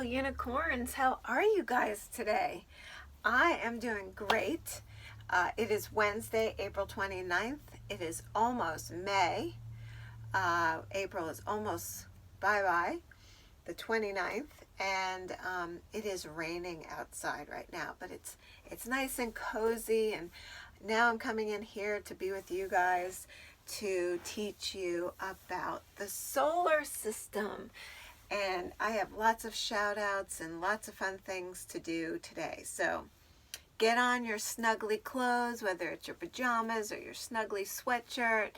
little unicorns. How are you guys today? I am doing great. It is Wednesday, April 29th. It is almost May. April is almost bye-bye, the 29th, and it is raining outside right now, but it's nice and cozy, and now I'm coming in here to be with you guys to teach you about the solar system. And I have lots of shout outs and lots of fun things to do today. So get on your snuggly clothes, whether it's your pajamas or your snuggly sweatshirt.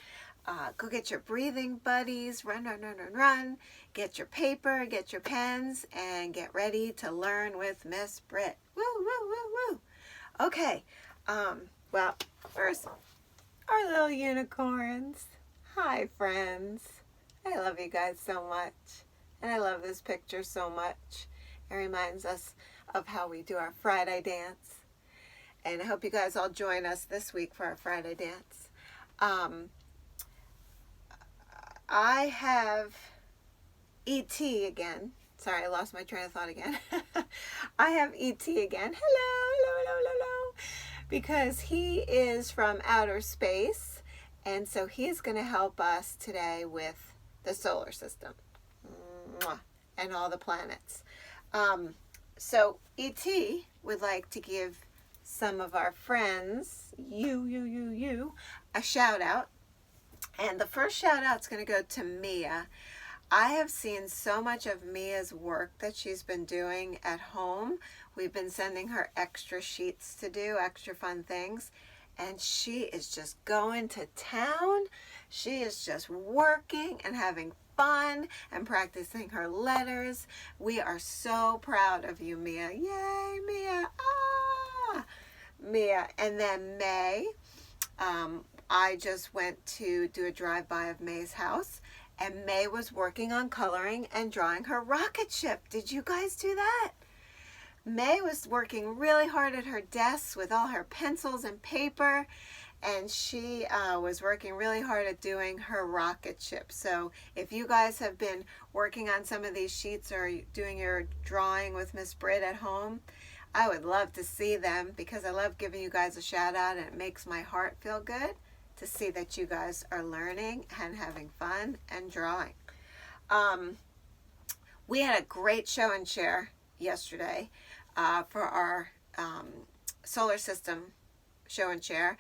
Go get your breathing buddies, run, run, run, run, run. Get your paper, get your pens, and get ready to learn with Miss Britt. Woo, woo, woo, woo. Okay, well, first, our little unicorns. Hi, friends. I love you guys so much. And I love this picture so much. It reminds us of how we do our Friday dance. And I hope you guys all join us this week for our Friday dance. I have E.T. again. Sorry, I lost my train of thought again. I have E.T. again. Hello, hello, hello, hello, hello. Because he is from outer space. And so he's going to help us today with the solar system and all the planets. So E.T. would like to give some of our friends, you, a shout out. And the first shout out is going to go to Mia. I have seen so much of Mia's work that she's been doing at home. We've been sending her extra sheets to do, extra fun things. And she is just going to town. She is just working and having fun and practicing her letters. We are so proud of you, Mia. Yay, Mia. Ah! Mia. And then May. I just went to do a drive-by of May's house. And May was working on coloring and drawing her rocket ship. Did you guys do that? May was working really hard at her desk with all her pencils and paper, and she was working really hard at doing her rocket ship. So if you guys have been working on some of these sheets or doing your drawing with Miss Britt at home, I would love to see them because I love giving you guys a shout out, and it makes my heart feel good to see that you guys are learning and having fun and drawing. We had a great show and share yesterday for our solar system show and share.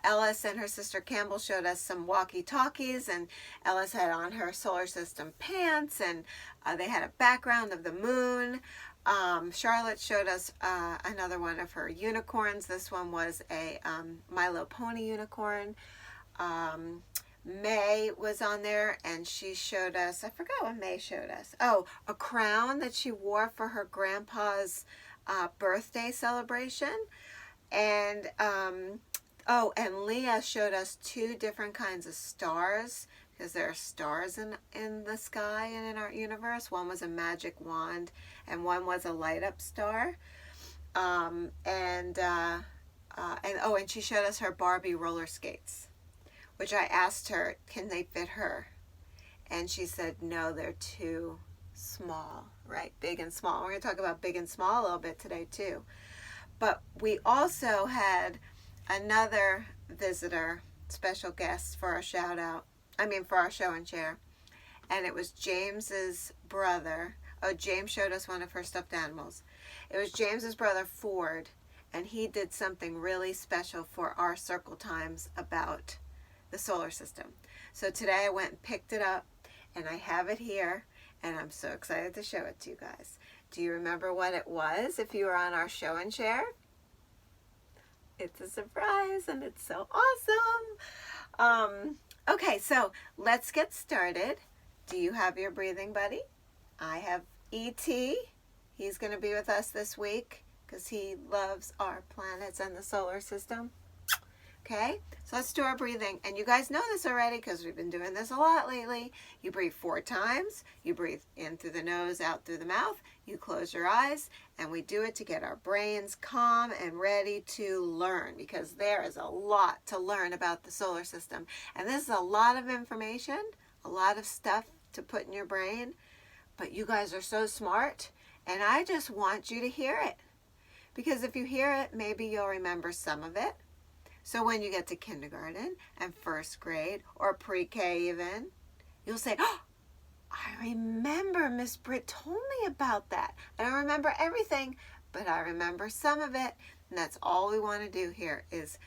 Ellis and her sister Campbell showed us some walkie-talkies, and Ellis had on her solar system pants, and they had a background of the moon. Charlotte showed us another one of her unicorns. This one was a Milo Pony unicorn. May was on there, and she showed us, I forgot what May showed us. Oh, a crown that she wore for her grandpa's birthday celebration. And and Leah showed us two different kinds of stars, because there are stars in the sky and in our universe. One was a magic wand, and one was a light up star. And she showed us her Barbie roller skates, which I asked her, can they fit her? And she said, no, they're too small, right? Big and small. We're going to talk about big and small a little bit today too. But we also had another visitor, special guest for our shout out. For our show and share. And it was James's brother. Oh, James showed us one of her stuffed animals. It was James's brother, Ford. And he did something really special for our circle times about the solar system. So today I went and picked it up, and I have it here, and I'm so excited to show it to you guys. Do you remember what it was if you were on our show and share? It's a surprise, and it's so awesome. Okay, so let's get started. Do you have your breathing buddy? I have E.T. He's going to be with us this week because he loves our planets and the solar system. Okay, so let's do our breathing. And you guys know this already because we've been doing this a lot lately. You breathe 4 times. You breathe in through the nose, out through the mouth. You close your eyes, and we do it to get our brains calm and ready to learn, because there is a lot to learn about the solar system. And this is a lot of information, a lot of stuff to put in your brain. But you guys are so smart, And I just want you to hear it. Because if you hear it, maybe you'll remember some of it. So when you get to kindergarten and first grade or pre-K even, you'll say, oh, I remember Miss Britt told me about that. I don't remember everything, but I remember some of it. And that's all we want to do here is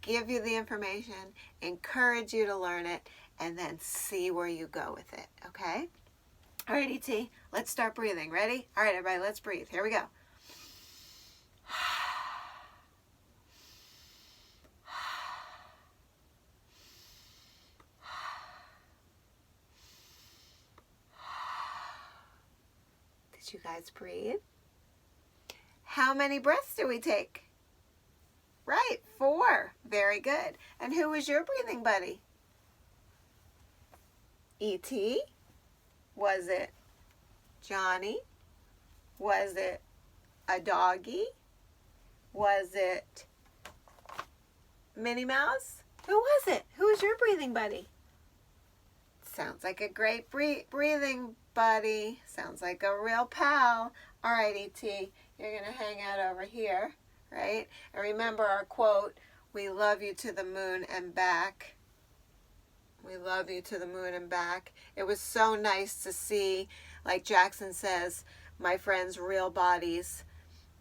give you the information, encourage you to learn it, and then see where you go with it, okay? All right, E.T., let's start breathing. Ready? All right, everybody, let's breathe. Here we go. Did you guys breathe? How many breaths do we take? Right, 4. Very good. And who was your breathing buddy? E.T.? Was it Johnny? Was it a doggy? Was it Minnie Mouse? Who was it? Who was your breathing buddy? Sounds like a great breathing buddy. Sounds like a real pal. All right, E.T., you're going to hang out over here, right? And remember our quote, we love you to the moon and back. We love you to the moon and back. It was so nice to see, like Jackson says, my friends' real bodies,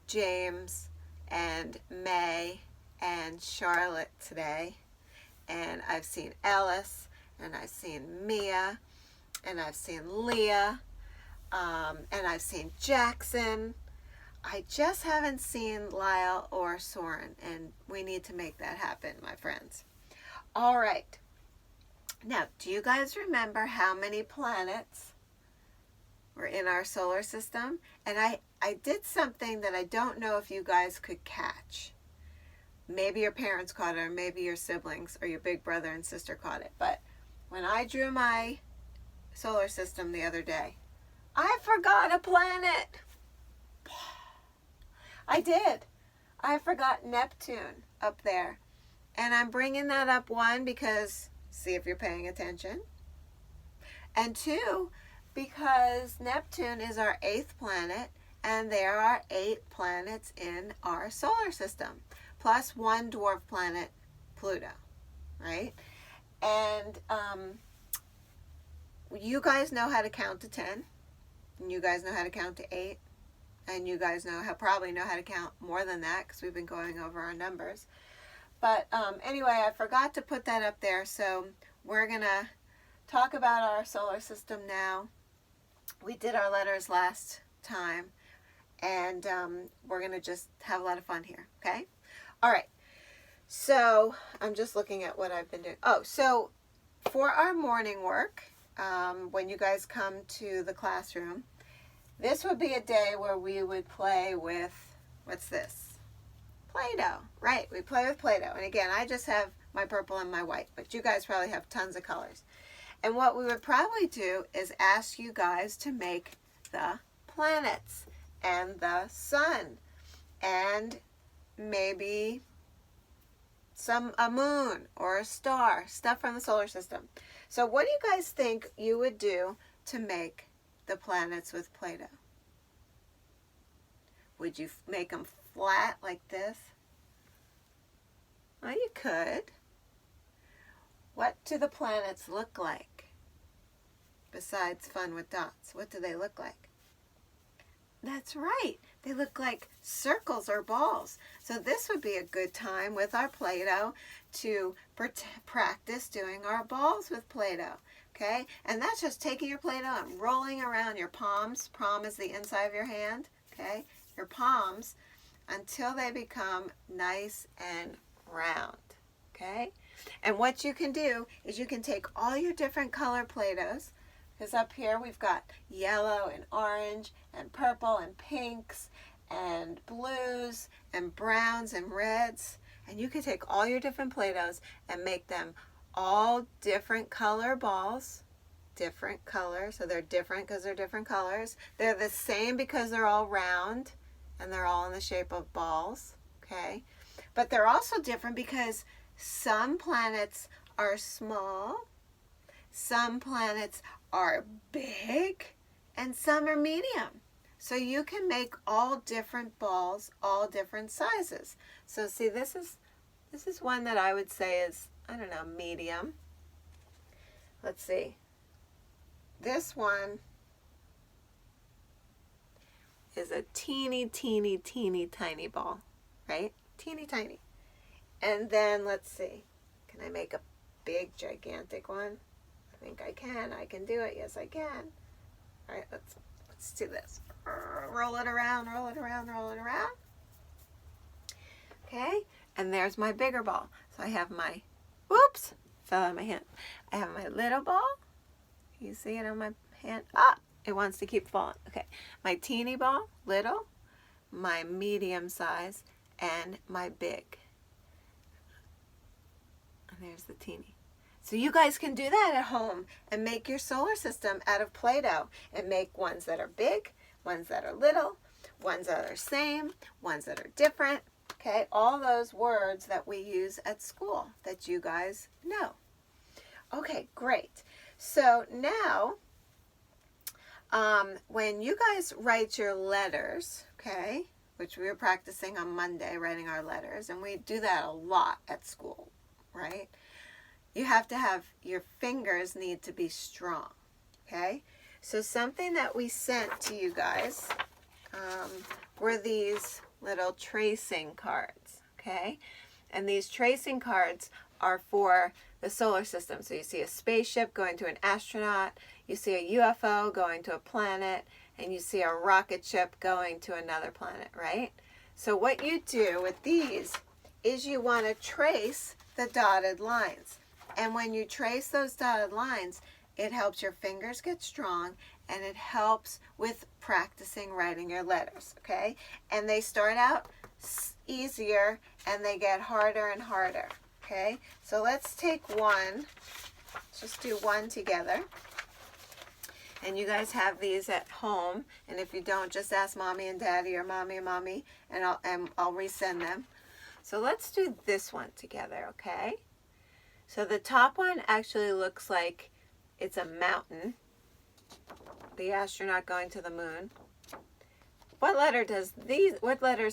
James and May and Charlotte today. And I've seen Alice, and I've seen Mia, and I've seen Leah, and I've seen Jackson. I just haven't seen Lyle or Soren, and we need to make that happen, my friends. All right. Now, do you guys remember how many planets were in our solar system? And I did something that I don't know if you guys could catch. Maybe your parents caught it, or maybe your siblings or your big brother and sister caught it. But when I drew my solar system the other day, I forgot a planet. I did. I forgot Neptune up there. And I'm bringing that up, 1, because see if you're paying attention. And 2, because Neptune is our 8th planet, and there are 8 planets in our solar system, plus 1 dwarf planet, Pluto, right? And you guys know how to count to 10, and you guys know how to count to 8, and you guys probably know how to count more than that because we've been going over our numbers. But anyway, I forgot to put that up there, so we're going to talk about our solar system now. We did our letters last time, and we're going to just have a lot of fun here, okay? All right, so I'm just looking at what I've been doing. Oh, so for our morning work, when you guys come to the classroom, this would be a day where we would play with, what's this? Play-Doh, right? We play with Play-Doh. And again, I just have my purple and my white, but you guys probably have tons of colors. And what we would probably do is ask you guys to make the planets and the sun and maybe a moon or a star, stuff from the solar system. So what do you guys think you would do to make the planets with Play-Doh? Would you make them flat like this? Well, you could. What do the planets look like? Besides fun with dots, what do they look like? That's right. They look like circles or balls. So this would be a good time with our Play-Doh to practice doing our balls with Play-Doh. Okay? And that's just taking your Play-Doh and rolling around your palms. Palm is the inside of your hand. Okay? Your palms until they become nice and round. Okay? And what you can do is you can take all your different color Play-Dohs, because up here we've got yellow and orange and purple and pinks and blues and browns and reds. And you can take all your different Play-Dohs and make them all different color balls. Different colors. So they're different because they're different colors. They're the same because they're all round and they're all in the shape of balls. Okay? But they're also different because some planets are small, some planets are big, and some are medium. So you can make all different balls, all different sizes. So see, this is one that I would say is, I don't know, medium. Let's see. This one is a teeny, teeny, teeny, tiny ball, right? Teeny, tiny. And then let's see. Can I make a big, gigantic one? I think I can. I can do it. Yes, I can. All right, let's do this. Roll it around, roll it around, roll it around. Okay, and there's my bigger ball. So I have my, whoops, fell out of my hand. I have my little ball. You see it on my hand? Ah, it wants to keep falling. Okay, my teeny ball, little, my medium size, and my big. And there's the teeny. So you guys can do that at home and make your solar system out of Play-Doh and make ones that are big, ones that are little, ones that are same, ones that are different. Okay, all those words that we use at school that you guys know. Okay, great. So now, when you guys write your letters, okay, which we were practicing on Monday, writing our letters, and we do that a lot at school, right? You have to have, your fingers need to be strong, okay? So something that we sent to you guys were these little tracing cards, okay? And these tracing cards are for the solar system. So you see a spaceship going to an astronaut, you see a UFO going to a planet, and you see a rocket ship going to another planet, right? So what you do with these is you want to trace the dotted lines. And when you trace those dotted lines, it helps your fingers get strong, and it helps with practicing writing your letters, okay? And they start out easier, and they get harder and harder, okay? So let's take one. Let's just do one together. And you guys have these at home, and if you don't, just ask Mommy and Daddy or Mommy and Mommy, and I'll resend them. So let's do this one together, okay? So the top one actually looks like it's a mountain. The astronaut going to the moon. What letters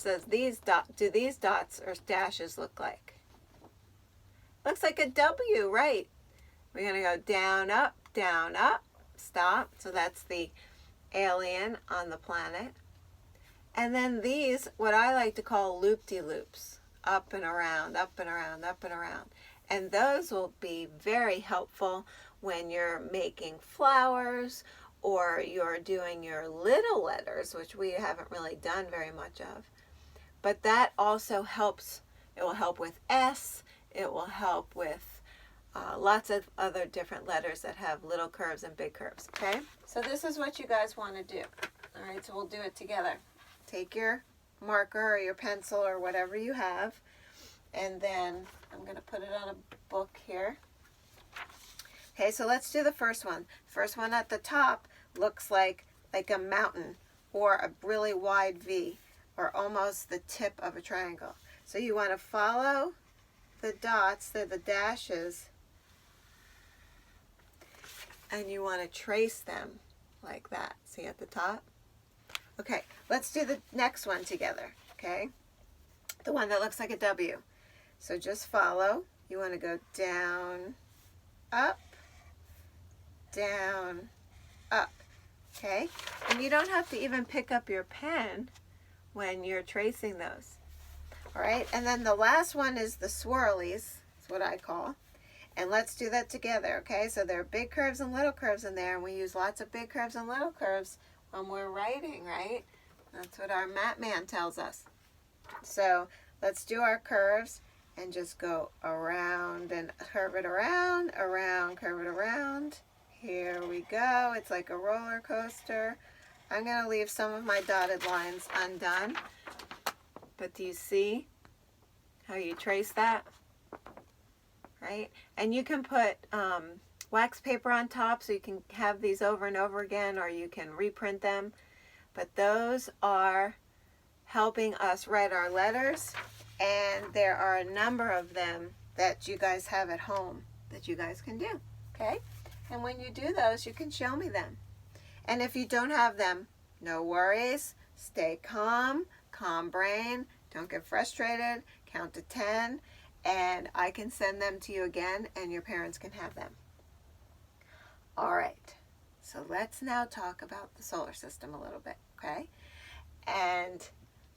does these dots or dashes look like? Looks like a W, right? We're going to go down, up, stop. So that's the alien on the planet. And then these, what I like to call loop-de-loops. Up and around, up and around, up and around. And those will be very helpful when you're making flowers or you're doing your little letters, which we haven't really done very much of. But that also helps. It will help with S. It will help with lots of other different letters that have little curves and big curves, okay? So this is what you guys want to do. All right, so we'll do it together. Take your marker or your pencil or whatever you have, and then I'm going to put it on a book here. Okay, so let's do the first one. First one at the top looks like a mountain or a really wide V or almost the tip of a triangle. So you want to follow the dots, they're the dashes, and you want to trace them like that. See at the top? Okay, let's do the next one together, okay? The one that looks like a W. So just follow. You want to go down, up, okay? And you don't have to even pick up your pen when you're tracing those. All right, and then the last one is the swirlies, is what I call. And let's do that together, okay? So there are big curves and little curves in there, and we use lots of big curves and little curves when we're writing, right? That's what our map man tells us. So let's do our curves and just go around and curve it around, curve it around. Here we go. It's like a roller coaster. I'm going to leave some of my dotted lines undone. But do you see how you trace that? Right? And you can put wax paper on top so you can have these over and over again, or you can reprint them. But those are helping us write our letters, and there are a number of them that you guys have at home that you guys can do, okay? And when you do those, you can show me them. And if you don't have them, No worries. Stay calm, calm brain. Don't get frustrated. Count to 10, and I can send them to you again, and your parents can have them. All right. So let's now talk about the solar system a little bit, okay? And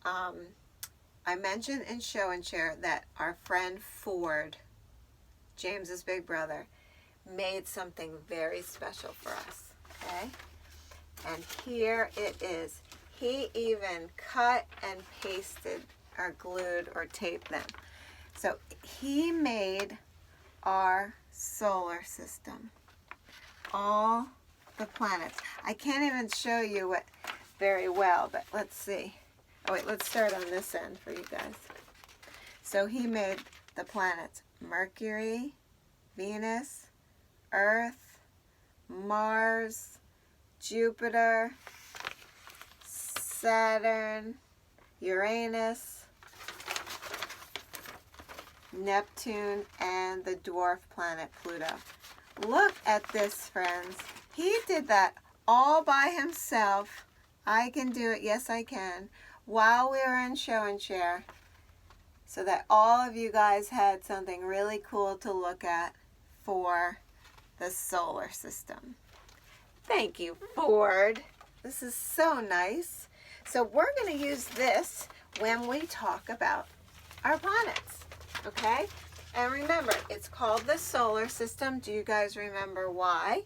I mentioned in Show and Share that our friend Ford, James's big brother, made something very special for us, okay? And here it is. He even cut and pasted or glued or taped them. So he made our solar system. All the planets. I can't even show you it very well, but let's see. Oh wait, let's start on this end for you guys. So he made the planets Mercury, Venus, Earth, Mars, Jupiter, Saturn, Uranus, Neptune, and the dwarf planet Pluto. Look at this, friends. He did that all by himself. I can do it. Yes, I can. While we were in Show and Share, so that all of you guys had something really cool to look at for the solar system. Thank you, Ford. This is so nice. So we're going to use this when we talk about our planets, okay? And remember, it's called the solar system. Do you guys remember why?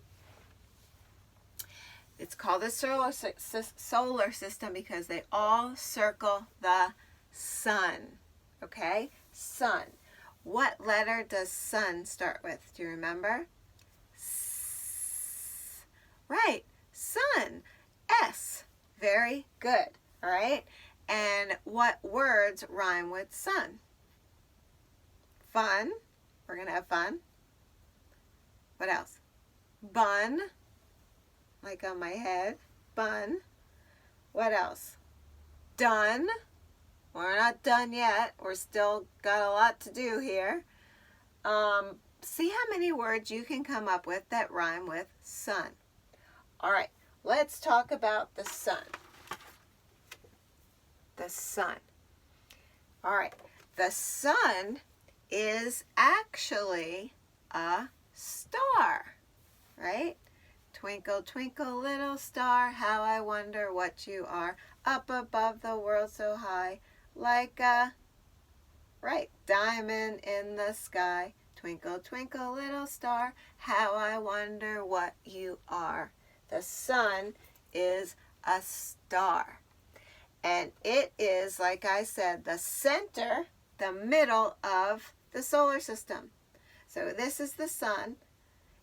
It's called the solar system because they all circle the sun, okay? Sun. What letter does sun start with? Do you remember? S. Right, sun. S. Very good, all right? And what words rhyme with sun? Fun. We're going to have fun. What else? Bun. Like on my head. Bun. What else? Done. We're not done yet. We're still got a lot to do here. See how many words you can come up with that rhyme with sun. All right. Let's talk about the sun. The sun. All right. The sun is actually a star, right? Twinkle, twinkle, little star, how I wonder what you are, up above the world so high, like a, right, diamond in the sky. Twinkle, twinkle, little star, how I wonder what you are. The sun is a star. And it is, like I said, the center, the middle of the solar system. So this is the sun,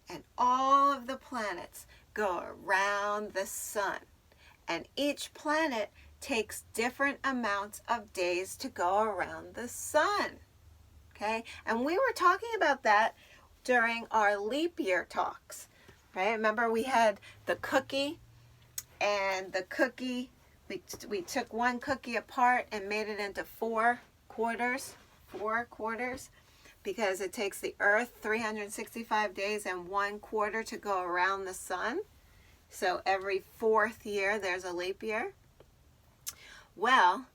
and all of the planets go around the sun. And each planet takes different amounts of days to go around the sun. Okay? And we were talking about that during our leap year talks. Right? Remember we had the cookie, and the cookie, we took one cookie apart and made it into 4 quarters. 4 quarters, because it takes the Earth 365 days and 1 quarter to go around the sun. So every 4th year there's a leap year. Well,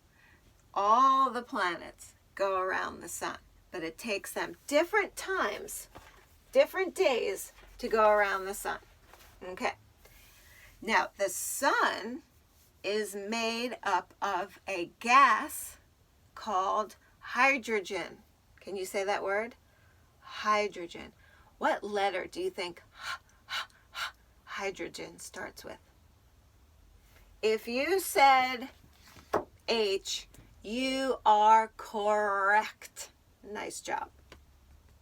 all the planets go around the sun, but it takes them different times, different days to go around the sun. Okay. Now, the sun is made up of a gas called hydrogen. Can you say that word? Hydrogen. What letter do you think hydrogen starts with? If you said H, you are correct. Nice job.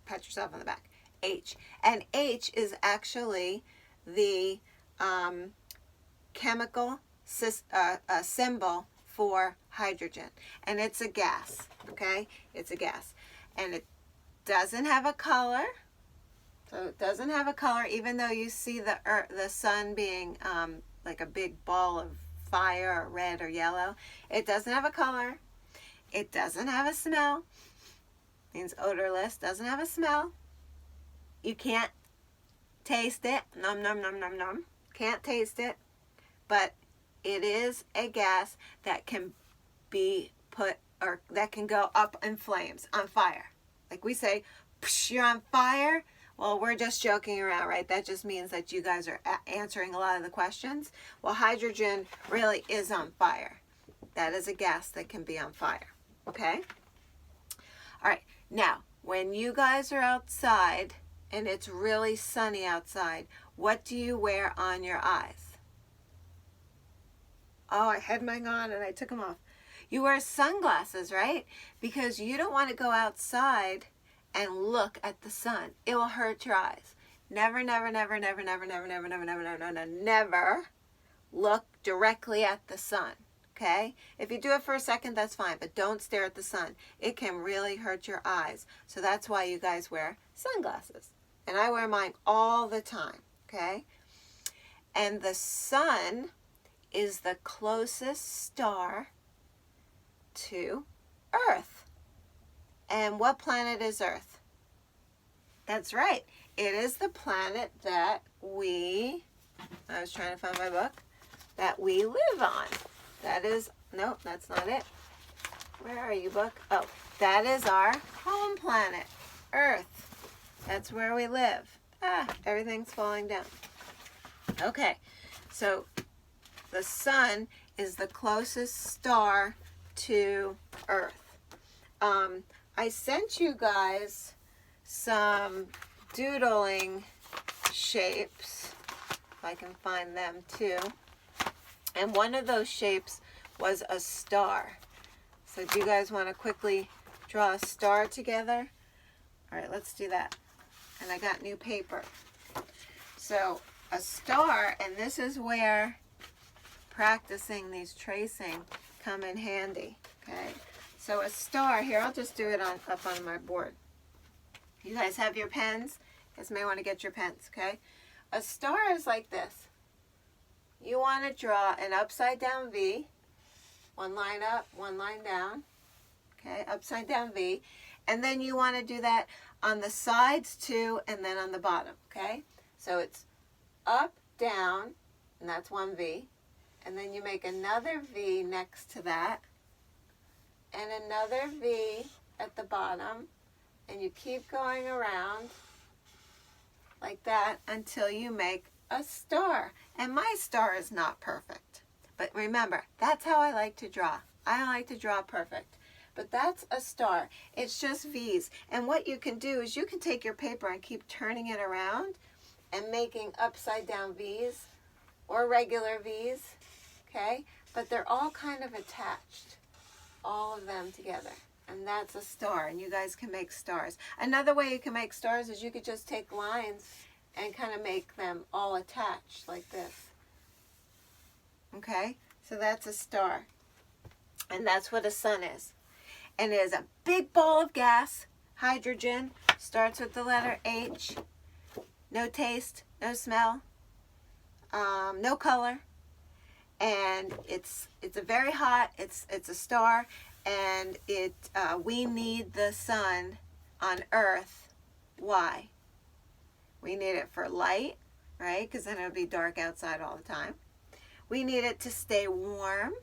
Pat yourself on the back. H. And H is actually the chemical symbol for hydrogen. And it's a gas, okay? It's a gas. And it doesn't have a color. So it doesn't have a color, even though you see the sun being like a big ball of fire, or red or yellow. It doesn't have a color. It doesn't have a smell. Means odorless. Doesn't have a smell. You can't taste it. Nom, nom, nom, nom, nom. Can't taste it. But It is a gas that can be put, or that can go up in flames, on fire. Like we say, you're on fire. Well, we're just joking around, right? That just means that you guys are answering a lot of the questions. Well, hydrogen really is on fire. That is a gas that can be on fire. Okay? All right. Now, when you guys are outside and it's really sunny outside, what do you wear on your eyes? Oh, I had mine on and I took them off. You wear sunglasses, right? Because you don't want to go outside and look at the sun. It will hurt your eyes. Never, never, never, never, never, never, never, never, never, never, never, never look directly at the sun. Okay? If you do it for a second, that's fine, but don't stare at the sun. It can really hurt your eyes. So that's why you guys wear sunglasses. And I wear mine all the time. Okay? And the sun is the closest star to Earth. And what planet is Earth? That's right. It is the planet that I was trying to find my book, that we live on. That is, no, that's not it. Where are you, book? Oh, that is our home planet, Earth. That's where we live. Everything's falling down. Okay, so the sun is the closest star to Earth. I sent you guys some doodling shapes, if I can find them too. And one of those shapes was a star. So do you guys want to quickly draw a star together? All right, let's do that. And I got new paper. So a star, and this is where practicing these tracing come in handy. Okay, so a star, here, I'll just do it up on my board. You guys have your pens? You guys may want to get your pens, okay? A star is like this. You want to draw an upside down V, one line up, one line down, okay, upside down V, and then you want to do that on the sides too, and then on the bottom, okay? So it's up, down, and that's one V, and then you make another V next to that, and another V at the bottom, and you keep going around like that until you make a star. And my star is not perfect, but remember, that's how I like to draw. I like to draw perfect, but that's a star. It's just V's. And what you can do is you can take your paper and keep turning it around and making upside down V's or regular V's, okay? But they're all kind of attached, all of them together. And that's a star, and you guys can make stars. Another way you can make stars is you could just take lines and kind of make them all attached like this. Okay? So that's a star. And that's what a sun is. And it is a big ball of gas, hydrogen, starts with the letter H. No taste, no smell, no color. And it's a very hot, it's a star, and we need the sun on Earth. Why? We need it for light, right? Because then it'll be dark outside all the time. We need it to stay warm,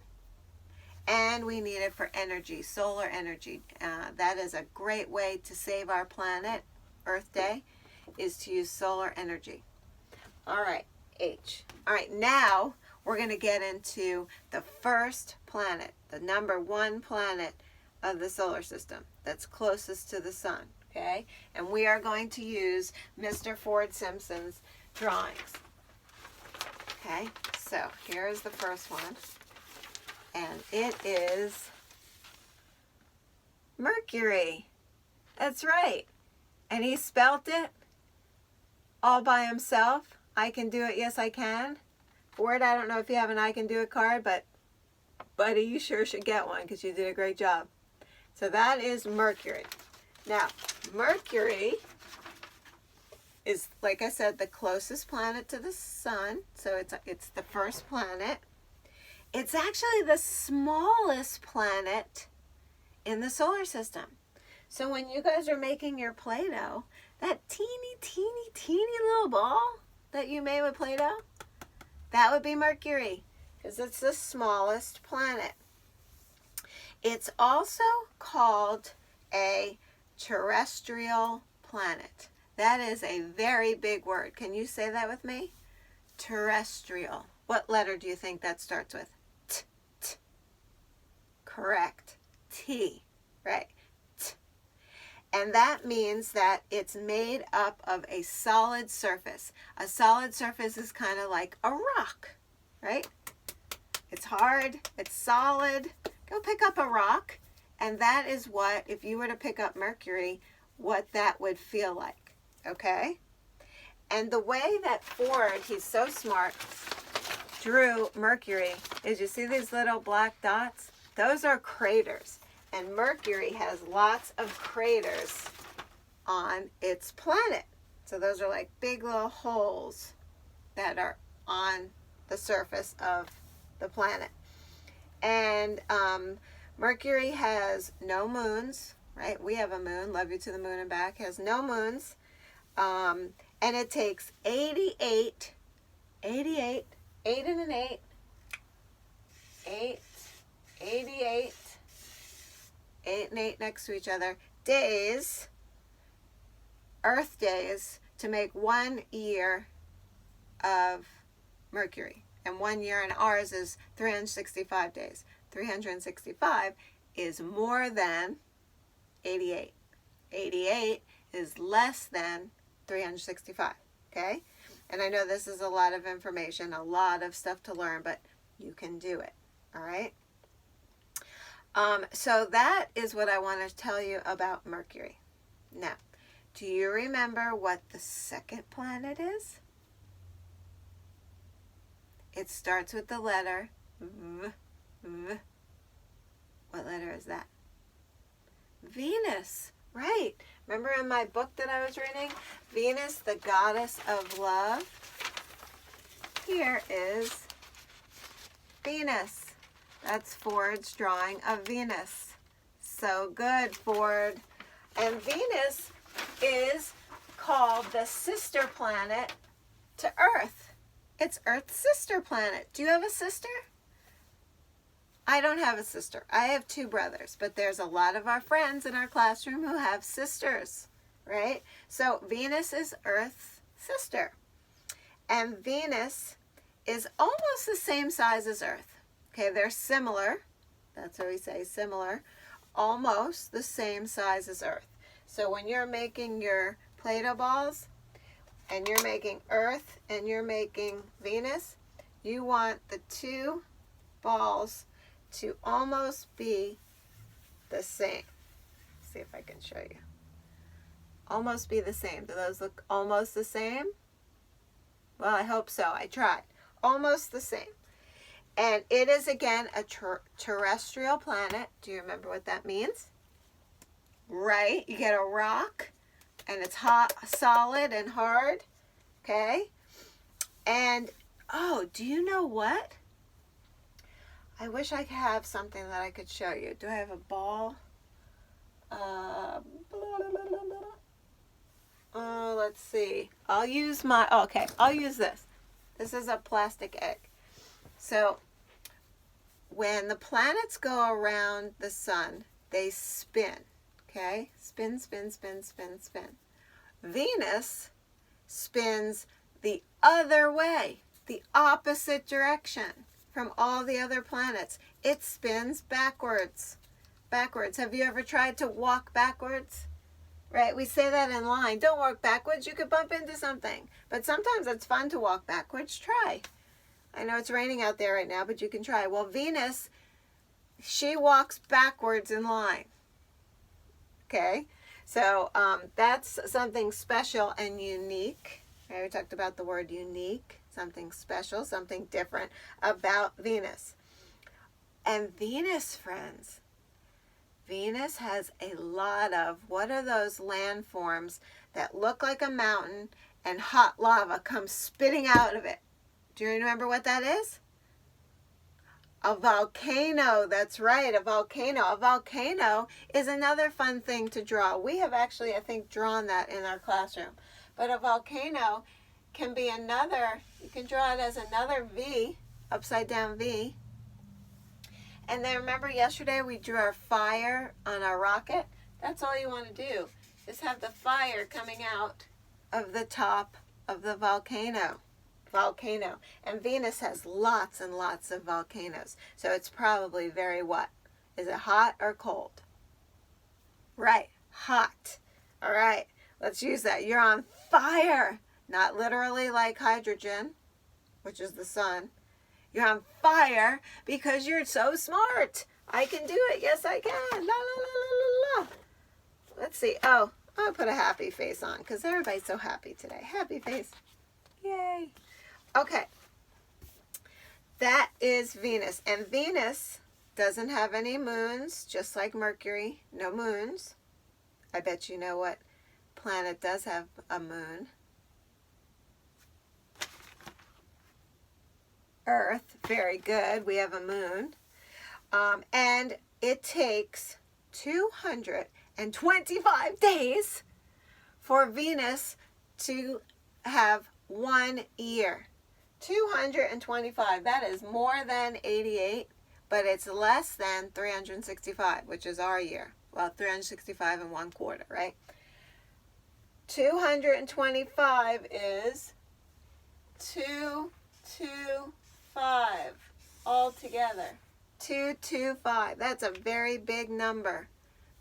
and we need it for energy, solar energy. That is a great way to save our planet, Earth Day, is to use solar energy. All right, H. All right, now we're going to get into the first planet, the number one planet of the solar system that's closest to the sun, okay? And we are going to use Mr. Ford Simpson's drawings. Okay, so here's the first one, and it is Mercury. That's right. And he spelt it all by himself. I can do it, yes I can. Ford, I don't know if you have an I can do it card, but buddy, you sure should get one because you did a great job. So that is Mercury. Now, Mercury is, like I said, the closest planet to the sun. So it's the first planet. It's actually the smallest planet in the solar system. So when you guys are making your Play-Doh, that teeny, teeny, teeny little ball that you made with Play-Doh, that would be Mercury, because it's the smallest planet. It's also called a terrestrial planet. That is a very big word. Can you say that with me? Terrestrial. What letter do you think that starts with? T, t. Correct. T. Right. T. And that means that it's made up of a solid surface. A solid surface is kind of like a rock, right? It's hard. It's solid. Go pick up a rock. And that is what, if you were to pick up Mercury, what that would feel like. Okay? And the way that Ford, he's so smart, drew Mercury is, you see these little black dots? Those are craters. And Mercury has lots of craters on its planet. So those are like big little holes that are on the surface of the planet. And Mercury has no moons, right? We have a moon, love you to the moon and back, has no moons. And it takes 88, 8 and an 8, 88, 8 and 8 next to each other, days, Earth days, to make 1 year of Mercury. And 1 year in ours is 365 days. 365 is more than 88. 88 is less than 365, okay? And I know this is a lot of information, a lot of stuff to learn, but you can do it, all right? So that is what I want to tell you about Mercury. Now, do you remember what the second planet is? It starts with the letter V. V. What letter is that? Venus. Right. Remember in my book that I was reading? Venus, the goddess of love. Here is Venus. That's Ford's drawing of Venus. So good, Ford. And Venus is called the sister planet to Earth. It's Earth's sister planet. Do you have a sister? I don't have a sister. I have 2 brothers, but there's a lot of our friends in our classroom who have sisters, right? So Venus is Earth's sister. And Venus is almost the same size as Earth. Okay, they're similar. That's how we say similar. Almost the same size as Earth. So when you're making your Play-Doh balls, and you're making Earth, and you're making Venus, you want the 2 balls to almost be the same. Let's see if I can show you. Almost be the same. Do those look almost the same? Well, I hope so. I tried. Almost the same. And it is, again, a terrestrial planet. Do you remember what that means? Right? You get a rock, and it's hot, solid, and hard. Okay? And, oh, do you know what? I wish I could have something that I could show you. Do I have a ball? Oh, let's see. I'll use my, okay, I'll use this. This is a plastic egg. So, when the planets go around the sun, they spin. Okay? Spin, spin, spin, spin, spin. Venus spins the other way, the opposite direction from all the other planets. It spins backwards. Backwards. Have you ever tried to walk backwards? Right? We say that in line. Don't walk backwards. You could bump into something. But sometimes it's fun to walk backwards. Try. I know it's raining out there right now, but you can try. Well, Venus, she walks backwards in line. Okay? So that's something special and unique. Right? We talked about the word unique. Something special, something different about Venus. And Venus, friends, Venus has a lot of, what are those landforms that look like a mountain and hot lava comes spitting out of it? Do you remember what that is? A volcano. That's right, a volcano. A volcano is another fun thing to draw. We have actually, I think, drawn that in our classroom. But a volcano can be another, you can draw it as another V, upside down V. And then remember yesterday we drew our fire on our rocket? That's all you want to do, is have the fire coming out of the top of the volcano. And Venus has lots and lots of volcanoes, so it's probably very what? Is it hot or cold? Right, hot. All right, let's use that. You're on fire, not literally like hydrogen, which is the sun. You're on fire because you're so smart. I can do it. Yes, I can. La, la, la, la, la, la. Let's see. Oh, I'll put a happy face on because everybody's so happy today. Happy face. Yay. Okay. That is Venus. And Venus doesn't have any moons, just like Mercury. No moons. I bet you know what planet does have a moon. Earth. Very good. We have a moon. And it takes 225 days for Venus to have 1 year. 225. That is more than 88, but it's less than 365, which is our year. Well, 365 and 1/4, right? 225 is 225 all together. 225. That's a very big number.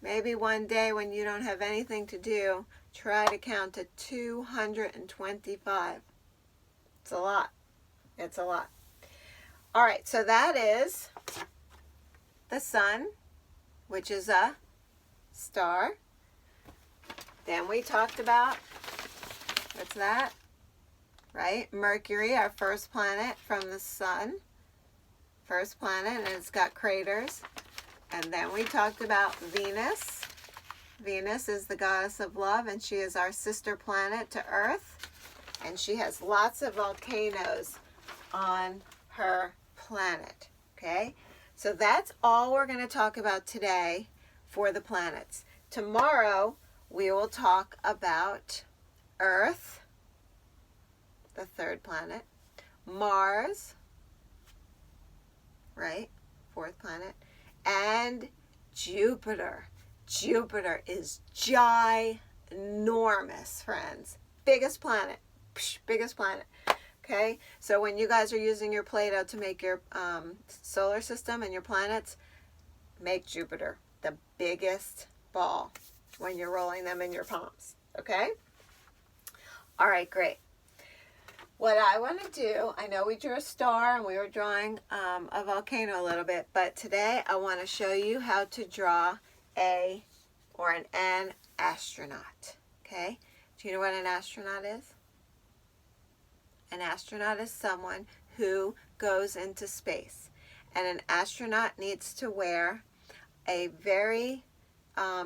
Maybe one day when you don't have anything to do, try to count to 225. It's a lot. It's a lot. All right, so that is the sun, which is a star. Then we talked about, what's that? Right? Mercury, our first planet from the sun. First planet, and it's got craters. And then we talked about Venus. Venus is the goddess of love, and she is our sister planet to Earth. And she has lots of volcanoes on her planet. Okay? So that's all we're going to talk about today for the planets. Tomorrow, we will talk about Earth, the third planet, Mars, right, fourth planet, and Jupiter. Jupiter is ginormous, friends. Biggest planet. Biggest planet. Okay, so when you guys are using your Play-Doh to make your solar system and your planets, make Jupiter the biggest ball when you're rolling them in your palms. Okay? All right, great. What I want to do, I know we drew a star and we were drawing a volcano a little bit, but today I want to show you how to draw an astronaut. Okay? Do you know what an astronaut is? An astronaut is someone who goes into space. And an astronaut needs to wear a very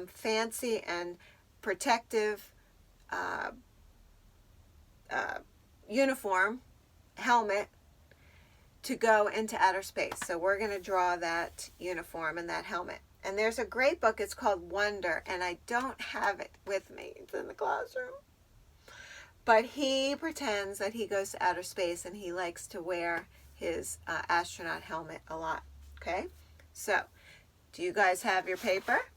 fancy and protective uniform, helmet, to go into outer space. So we're going to draw that uniform and that helmet. And there's a great book, it's called Wonder, and I don't have it with me. It's in the classroom. But he pretends that he goes to outer space and he likes to wear his astronaut helmet a lot. Okay? So, do you guys have your paper?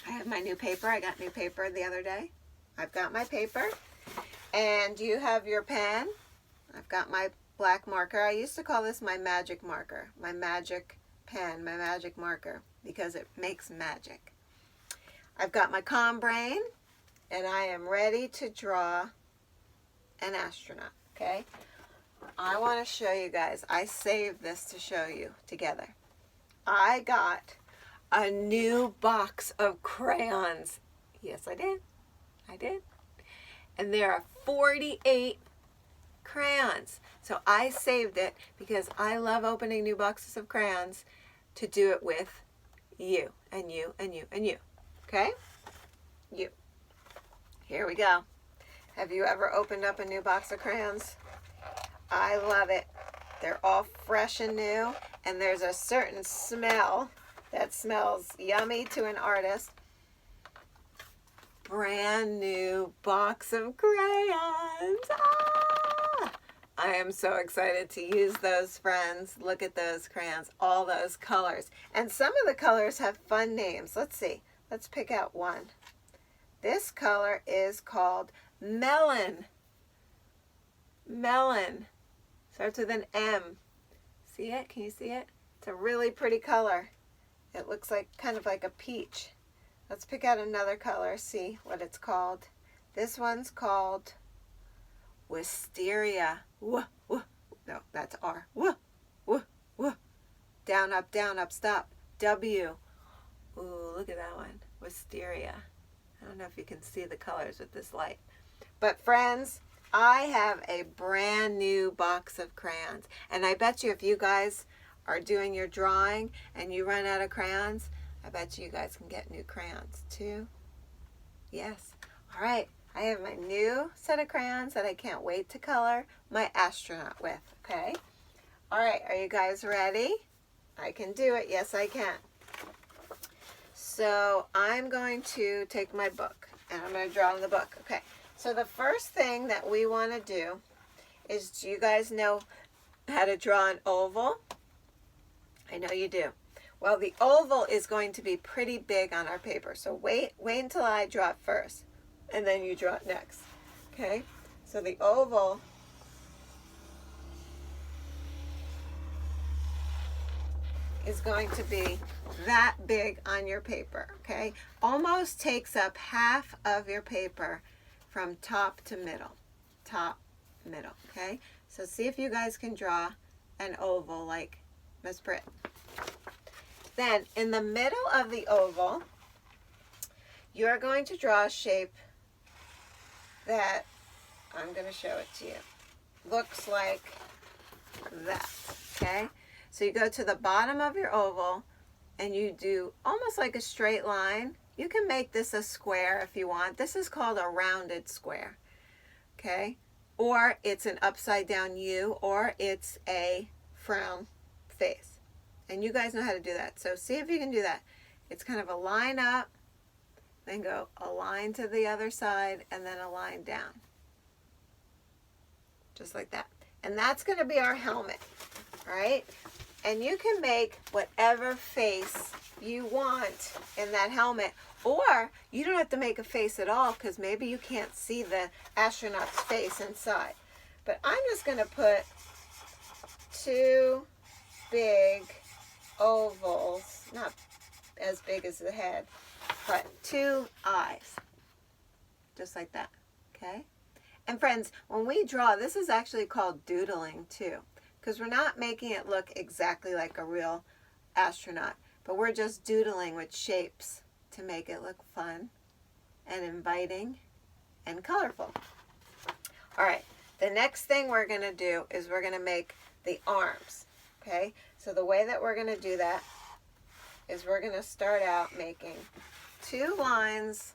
I have my new paper. I got new paper the other day. I've got my paper. And do you have your pen? I've got my black marker. I used to call this my magic marker. My magic pen, my magic marker, because it makes magic. I've got my calm brain. And I am ready to draw an astronaut, okay? I want to show you guys. I saved this to show you together. I got a new box of crayons. Yes, I did. I did. And there are 48 crayons. So I saved it because I love opening new boxes of crayons to do it with you and you and you and you. Okay? You. Here we go. Have you ever opened up a new box of crayons? I love it. They're all fresh and new, and there's a certain smell that smells yummy to an artist. Brand new box of crayons. Ah! I am so excited to use those, friends. Look at those crayons, all those colors. And some of the colors have fun names. Let's see. Let's pick out one. This color is called Melon. Melon. Starts with an M. See it? Can you see it? It's a really pretty color. It looks like kind of like a peach. Let's pick out another color, see what it's called. This one's called Wisteria. Woo, woo. No, that's R. Woo, woo, woo. Down, up, stop. W. Ooh, look at that one. Wisteria. I don't know if you can see the colors with this light. But friends, I have a brand new box of crayons. And I bet you if you guys are doing your drawing and you run out of crayons, I bet you guys can get new crayons too. Yes. All right. I have my new set of crayons that I can't wait to color my astronaut with. Okay. All right. Are you guys ready? I can do it. Yes, I can. So I'm going to take my book and I'm going to draw in the book. Okay. So the first thing that we want to do is, do you guys know how to draw an oval? I know you do. Well, the oval is going to be pretty big on our paper. So wait until I draw it first, and then you draw it next. Okay? So the oval is going to be that big on your paper. Okay? Almost takes up half of your paper from top to middle. Top, middle. Okay? So see if you guys can draw an oval like Miss Britt. Then in the middle of the oval, you're going to draw a shape that I'm going to show it to you. Looks like that. Okay? So you go to the bottom of your oval and you do almost like a straight line. You can make this a square if you want. This is called a rounded square. Okay? Or it's an upside down U, or it's a frown face. And you guys know how to do that. So see if you can do that. It's kind of a line up, then go a line to the other side, and then a line down. Just like that. And that's going to be our helmet. All right? And you can make whatever face you want in that helmet. Or you don't have to make a face at all, because maybe you can't see the astronaut's face inside. But I'm just going to put two big ovals, not as big as the head, but two eyes, just like that. Okay? And friends, when we draw, this is actually called doodling too, because we're not making it look exactly like a real astronaut, but we're just doodling with shapes to make it look fun and inviting and colorful. All right, the next thing we're going to do is we're going to make the arms. Okay, so the way that we're going to do that is we're going to start out making two lines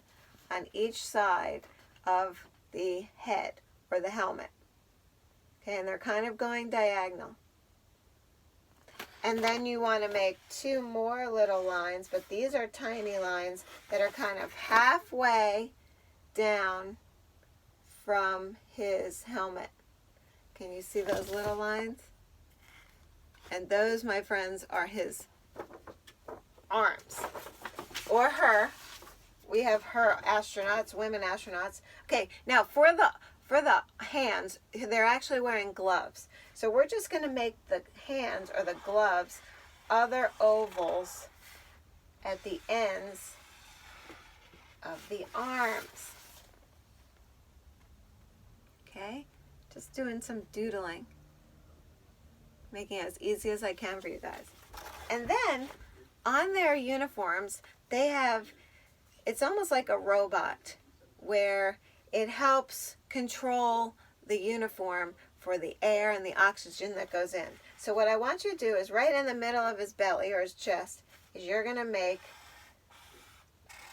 on each side of the head or the helmet. Okay, and they're kind of going diagonal. And then you want to make two more little lines, but these are tiny lines that are kind of halfway down from his helmet. Can you see those little lines? And those, my friends, are his arms. Or her. We have her astronauts, women astronauts. Okay, now for the hands, they're actually wearing gloves. So we're just going to make the hands or the gloves other ovals at the ends of the arms. Okay? Just doing some doodling. Making it as easy as I can for you guys. And then on their uniforms, they have, it's almost like a robot where it helps control the uniform for the air and the oxygen that goes in. So what I want you to do is right in the middle of his belly or his chest is you're going to make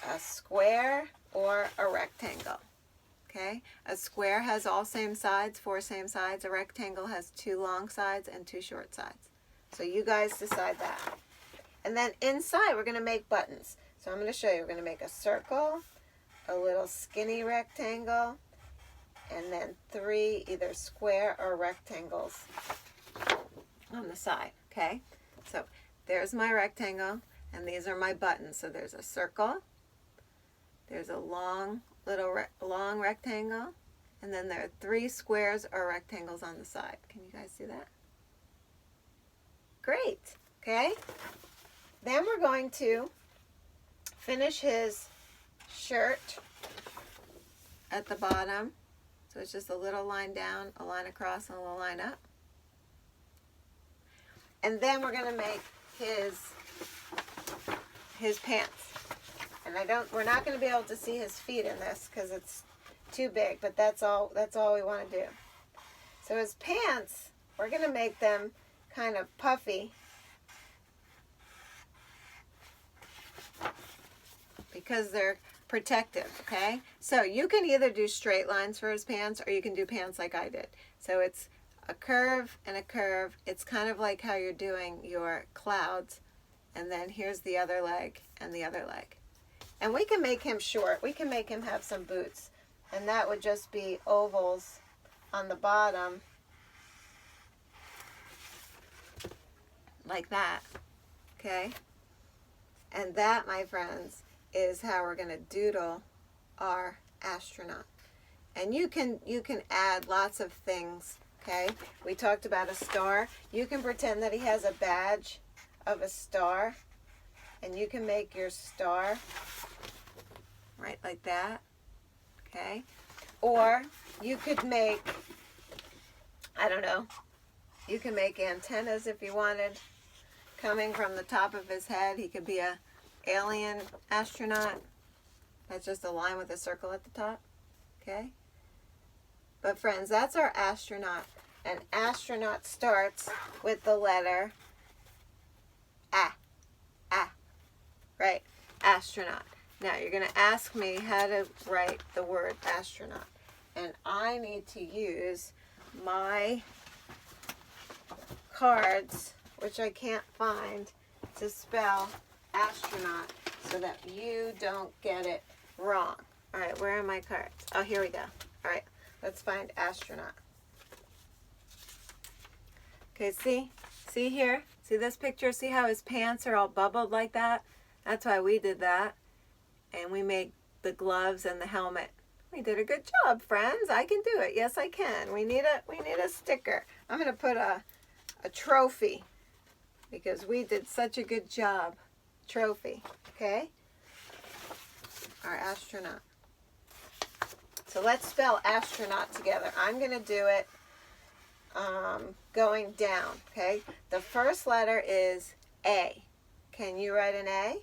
a square or a rectangle. Okay, a square has all same sides, 4 same sides. A rectangle has 2 long sides and 2 short sides. So you guys decide that. And then inside we're going to make buttons. So I'm going to show you. We're going to make a circle, a little skinny rectangle, and then 3 either square or rectangles on the side, okay? So there's my rectangle, and these are my buttons. So there's a circle, there's a long rectangle, and then there are 3 squares or rectangles on the side. Can you guys see that? Great, okay? Then we're going to finish his shirt at the bottom. So it's just a little line down, a line across, and a little line up. And then we're going to make his pants. And we're not going to be able to see his feet in this because it's too big, but that's all we want to do. So his pants, we're going to make them kind of puffy because they're protective, okay? So you can either do straight lines for his pants, or you can do pants like I did. So it's a curve and a curve. It's kind of like how you're doing your clouds, and then here's the other leg and the other leg. And we can make him short. We can make him have some boots, and that would just be ovals on the bottom like that, okay? And that, my friends, is how we're going to doodle our astronaut. And you can add lots of things, okay? We talked about a star. You can pretend that he has a badge of a star, and you can make your star right like that, okay? Or you could make, I don't know, you can make antennas if you wanted coming from the top of his head. He could be a alien astronaut. That's just a line with a circle at the top, okay? But friends, that's our astronaut. An astronaut starts with the letter A. Right? Astronaut. Now you're going to ask me how to write the word astronaut. And I need to use my cards, which I can't find, to spell astronaut so that you don't get it wrong. All right, where are my cards? Oh, here we go. All right, let's find astronaut. Okay, see here? See this picture? See how his pants are all bubbled like that? That's why we did that. And we made the gloves and the helmet. We did a good job, friends. I can do it. Yes, I can. We need a sticker. I'm going to put a trophy because we did such a good job. Trophy, okay? Our astronaut. So let's spell astronaut together. I'm going to do it going down, okay? The first letter is A. Can you write an A?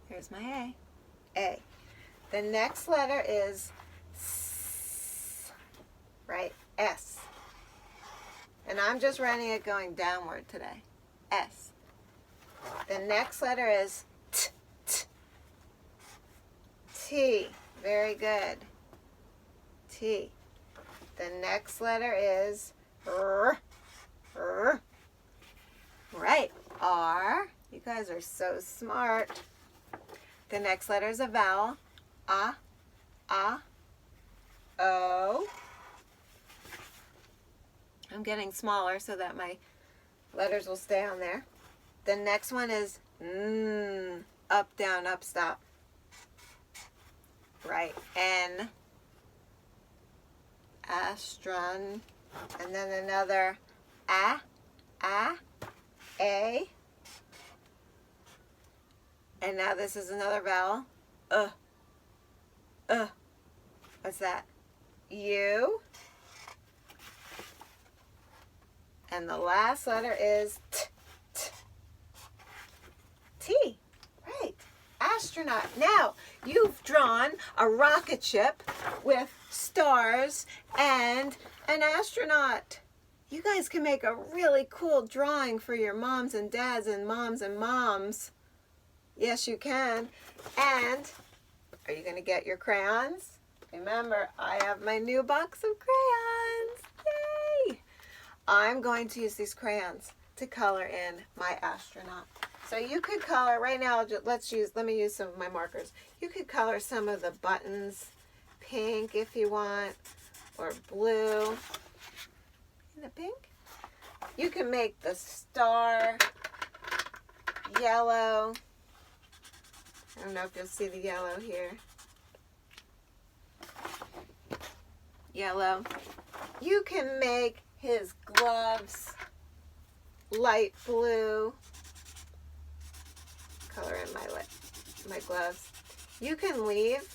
Here's my A. A. The next letter is S, right? S. And I'm just writing it going downward today. S. The next letter is T. T. Very good. T. The next letter is R. R. Right. R. You guys are so smart. The next letter is a vowel. A. O. I'm getting smaller so that my letters will stay on there. The next one is N. Up, down, up, stop. Right. N. Astron. And then another A. A. And now this is another vowel. What's that? U. And the last letter is T. T. Right. Astronaut. Now, you've drawn a rocket ship with stars and an astronaut. You guys can make a really cool drawing for your moms and dads and moms and moms. Yes, you can. And are you going to get your crayons? Remember, I have my new box of crayons. Yay! I'm going to use these crayons to color in my astronaut. So you could color, right now, let me use some of my markers. You could color some of the buttons pink if you want, or blue. In the pink? You can make the star yellow. I don't know if you'll see the yellow here. Yellow. You can make his gloves light blue. Color in my gloves. You can leave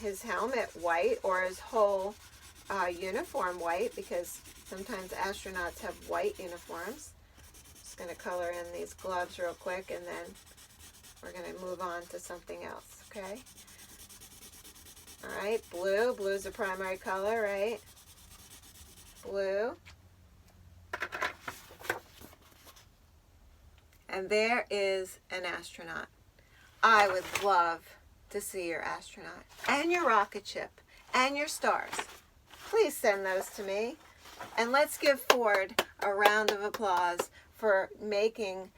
his helmet white or his whole uniform white, because sometimes astronauts have white uniforms. Just going to color in these gloves real quick, and then we're going to move on to something else, okay? All right, blue. Blue's the primary color, right? Blue. And there is an astronaut. I would love to see your astronaut and your rocket ship and your stars. Please send those to me. And let's give Ford a round of applause for making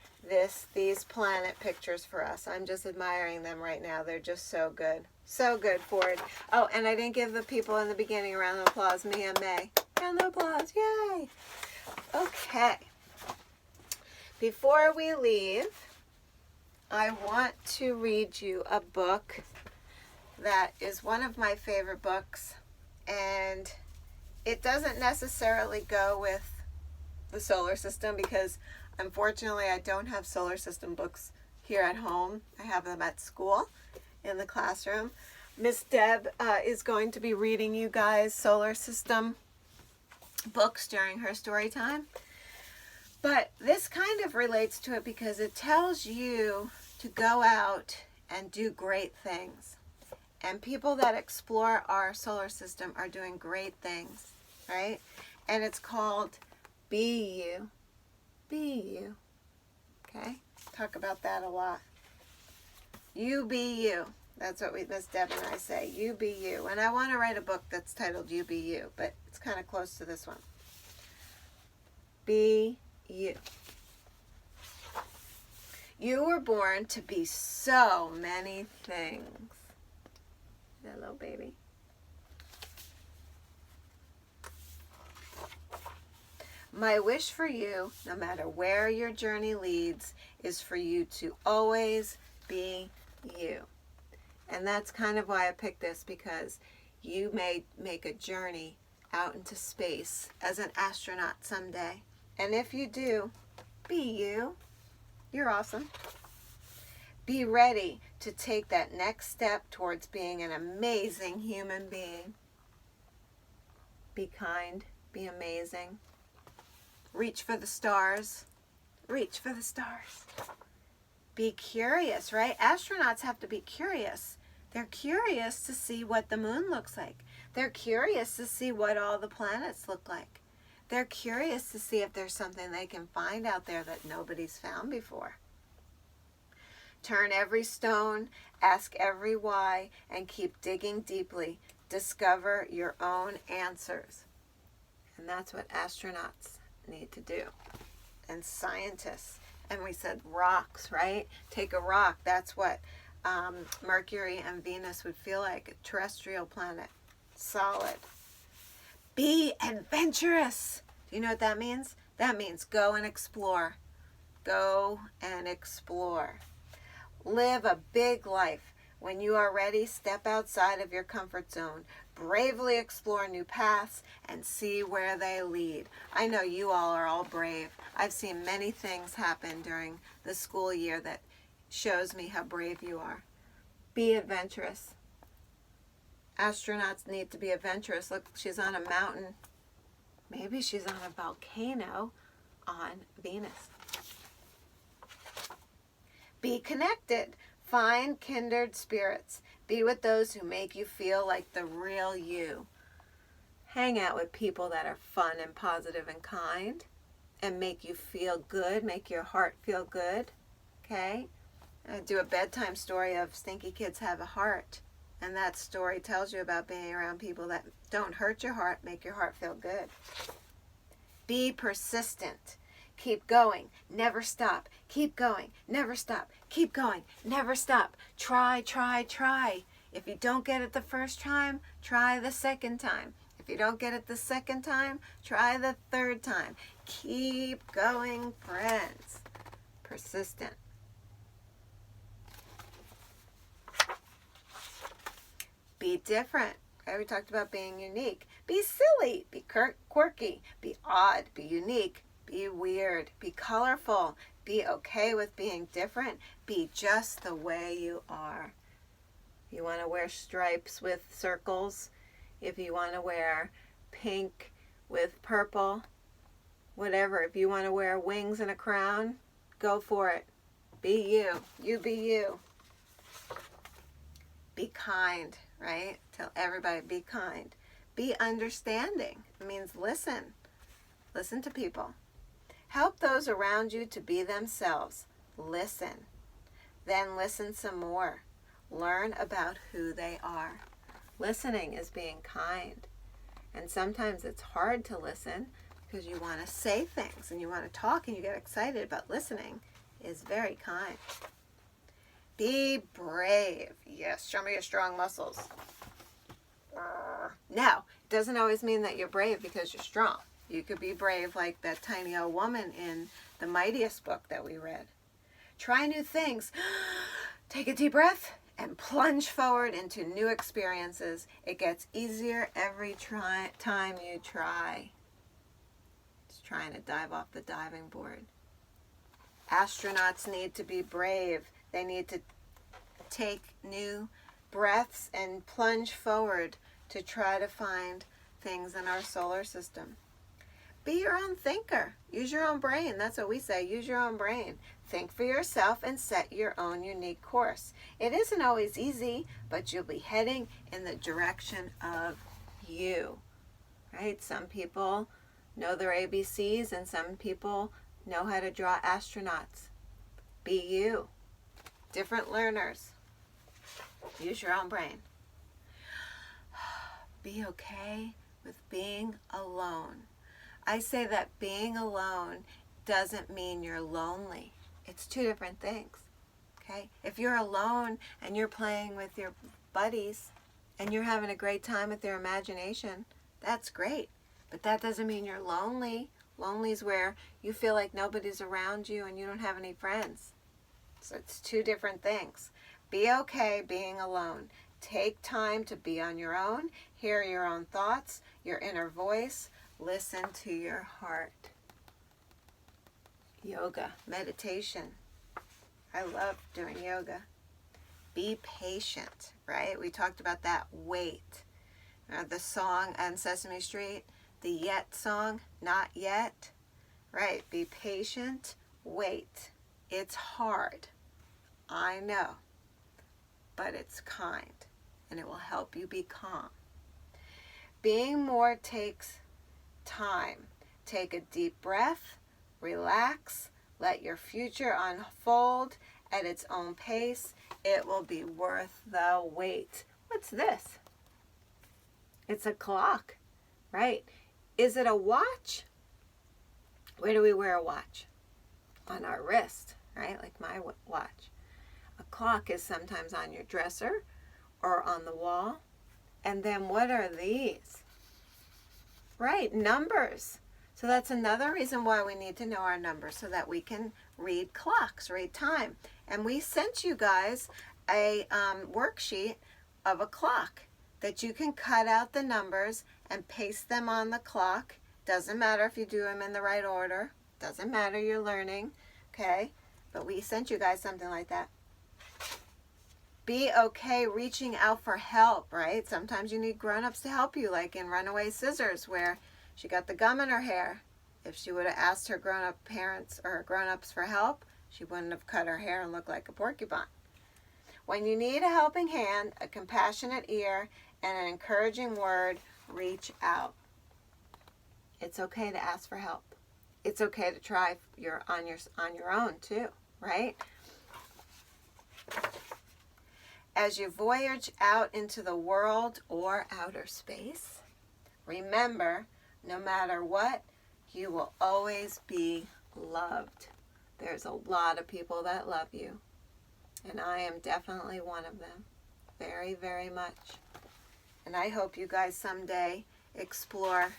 these planet pictures for us. I'm just admiring them right now. They're just so good. So good, Ford. Oh, and I didn't give the people in the beginning a round of applause, me and May. Round of applause, yay! Okay. Before we leave, I want to read you a book that is one of my favorite books, and it doesn't necessarily go with the solar system, because unfortunately I don't have solar system books here at home. I have them at school in the classroom. Miss Deb is going to be reading you guys solar system books during her story time. But this kind of relates to it because it tells you to go out and do great things. And people that explore our solar system are doing great things, right? And it's called Be You. Be You. Okay? Talk about that a lot. You be you. That's what Miss Deb and I say. You be you. And I want to write a book that's titled You Be You, but it's kind of close to this one. Be you. You were born to be so many things. Hello, baby. My wish for you, no matter where your journey leads, is for you to always be you. And that's kind of why I picked this, because you may make a journey out into space as an astronaut someday. And if you do, be you. You're awesome. Be ready to take that next step towards being an amazing human being. Be kind. Be amazing. Reach for the stars. Reach for the stars. Be curious, right? Astronauts have to be curious. They're curious to see what the moon looks like. They're curious to see what all the planets look like. They're curious to see if there's something they can find out there that nobody's found before. Turn every stone, ask every why, and keep digging deeply. Discover your own answers. And that's what astronauts need to do. And scientists. And we said rocks, right? Take a rock. That's what Mercury and Venus would feel like, a terrestrial planet. Solid. Be adventurous. Do you know what that means? That means go and explore. Go and explore. Live a big life. When you are ready, step outside of your comfort zone. Bravely explore new paths and see where they lead. I know you all are all brave. I've seen many things happen during the school year that shows me how brave you are. Be adventurous. Astronauts need to be adventurous. Look, she's on a mountain. Maybe she's on a volcano on Venus. Be connected. Find kindred spirits. Be with those who make you feel like the real you. Hang out with people that are fun and positive and kind and make you feel good, make your heart feel good. Okay? I do a bedtime story of Stinky Kids Have a Heart. And that story tells you about being around people that don't hurt your heart, make your heart feel good. Be persistent. keep going, never stop. Keep going, never stop. Keep going, never stop. Try, try, try. If you don't get it the first time, try the second time. If you don't get it the second time, try the third time. Keep going, friends. Persistent. Be different. Okay, we talked about being unique. Be silly. Be quirky. Be odd. Be unique. Be weird. Be colorful. Be okay with being different. Be just the way you are. You want to wear stripes with circles. If you want to wear pink with purple, whatever. If you want to wear wings and a crown, go for it. Be you. You be you. Be kind, right? Tell everybody, be kind. Be understanding. It means listen. Listen to people. Help those around you to be themselves. Listen. Then listen some more. Learn about who they are. Listening is being kind. And sometimes it's hard to listen because you want to say things and you want to talk and you get excited, but listening is very kind. Be brave. Yes, show me your strong muscles. Now, it doesn't always mean that you're brave because you're strong. You could be brave like that tiny old woman in the Mightiest book that we read. Try new things. Take a deep breath and plunge forward into new experiences. It gets easier every time you try. Just trying to dive off the diving board. Astronauts need to be brave. They need to take new breaths and plunge forward to try to find things in our solar system. Be your own thinker. Use your own brain. That's what we say. Use your own brain. Think for yourself and set your own unique course. It isn't always easy, but you'll be heading in the direction of you. Right? Some people know their ABCs and some people know how to draw astronauts. Be you. Different learners. Use your own brain. Be okay with being alone. I say that being alone doesn't mean you're lonely. It's two different things. Okay? If you're alone and you're playing with your buddies and you're having a great time with your imagination, that's great. But that doesn't mean you're lonely. Lonely is where you feel like nobody's around you and you don't have any friends. So it's two different things. Be okay being alone. Take time to be on your own, hear your own thoughts, your inner voice, listen to your heart. Yoga, meditation. I love doing yoga. Be patient, right? We talked about that. Wait. The song on Sesame Street, the Yet song, not yet. Right? Be patient. Wait. It's hard. I know. But it's kind. And it will help you be calm. Being more takes time. Take a deep breath. Relax. Let your future unfold at its own pace. It will be worth the wait. What's this? It's a clock, right? Is it a watch? Where do we wear a watch? On our wrist, right? Like my watch. A clock is sometimes on your dresser or on the wall. And then what are these? Right, numbers. So that's another reason why we need to know our numbers so that we can read clocks, read time. And we sent you guys a worksheet of a clock that you can cut out the numbers and paste them on the clock. Doesn't matter if you do them in the right order. Doesn't matter, you're learning, okay? But we sent you guys something like that. Be okay reaching out for help, right? Sometimes you need grown-ups to help you, like in Runaway Scissors, where she got the gum in her hair. If she would have asked her grown-up parents or her grown-ups for help, she wouldn't have cut her hair and looked like a porcupine. When you need a helping hand, a compassionate ear, and an encouraging word, reach out. It's okay to ask for help. It's okay to try on your own too, right? As you voyage out into the world or outer space, remember, no matter what, you will always be loved. There's a lot of people that love you. And I am definitely one of them. Very, very much. And I hope you guys someday explore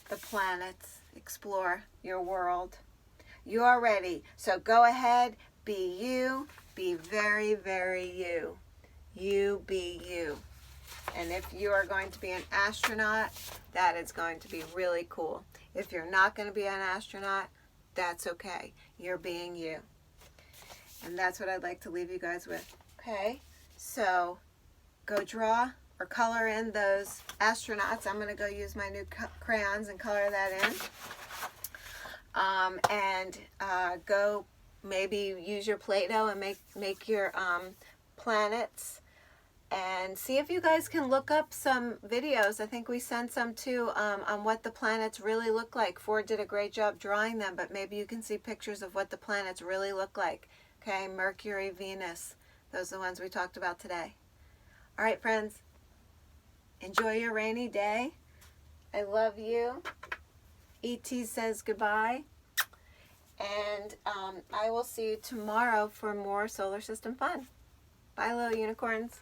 the planets, explore your world. You are ready. So go ahead, be you, be very, very you. You be you. And if you are going to be an astronaut, that is going to be really cool. If you're not going to be an astronaut, that's okay. You're being you. And that's what I'd like to leave you guys with. Okay? So go draw or color in those astronauts. I'm going to go use my new crayons and color that in. Go maybe use your Play-Doh and make your planets. And see if you guys can look up some videos. I think we sent some too on what the planets really look like. Ford did a great job drawing them, but maybe you can see pictures of what the planets really look like. Okay, Mercury, Venus. Those are the ones we talked about today. All right, friends. Enjoy your rainy day. I love you. E.T. says goodbye. And I will see you tomorrow for more solar system fun. Bye, little unicorns.